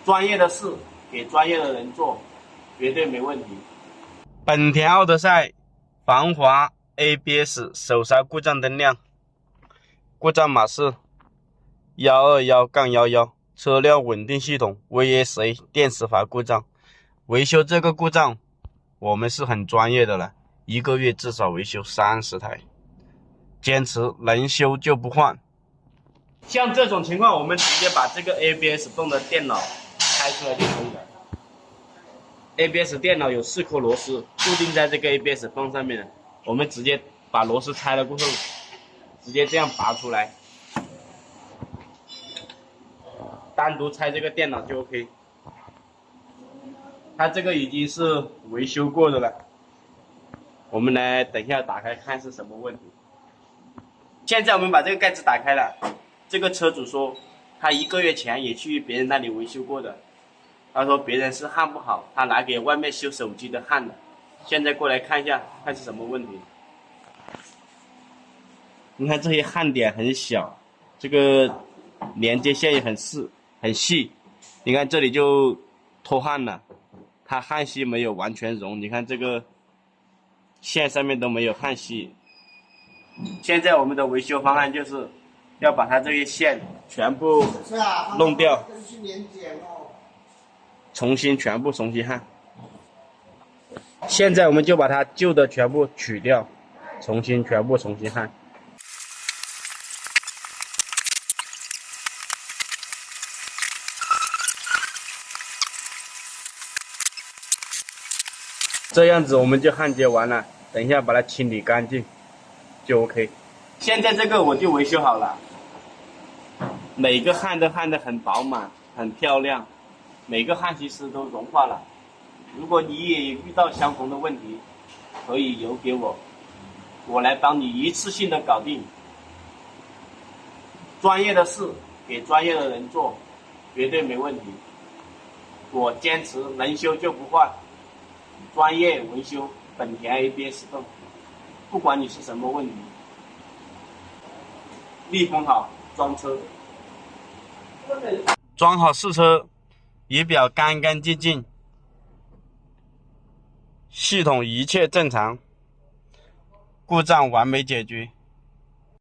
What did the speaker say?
专业的事给专业的人做，绝对没问题。本田奥德赛防滑 ABS 手刹故障灯亮，故障码是121-11，车辆稳定系统 VSA 电磁阀故障。维修这个故障我们是很专业的了，一个月至少维修30台，坚持能修就不换。像这种情况，我们直接把这个 ABS 泵的电脑拆出来就可以了。ABS 电脑有4颗螺丝固定在这个 ABS 泵上面的，我们直接把螺丝拆了过后，直接这样拔出来，单独拆这个电脑就 OK。它这个已经是维修过的了，我们来等一下打开看是什么问题。现在我们把这个盖子打开了，这个车主说他1个月前也去别人那里维修过的，他说别人是焊不好，他拿给外面修手机的焊的。现在过来看一下，看是什么问题。你看这些焊点很小，这个连接线也很细，你看这里就脱焊了，它焊锡没有完全融，你看这个线上面都没有焊锡。现在我们的维修方案就是要把它这些线全部弄掉，全部重新焊。现在我们就把它旧的全部取掉，全部重新焊。这样子我们就焊接完了，等一下把它清理干净就 OK。现在这个我就维修好了，每个焊都焊得很饱满很漂亮，每个焊锡丝都融化了。如果你也遇到相同的问题，可以邮给我，我来帮你一次性的搞定。专业的事给专业的人做，绝对没问题。我坚持能修就不换，专业维修本田 ABS 泵，不管你是什么问题，密封好装车。装好试车，仪表干干净净，系统一切正常，故障完美解决。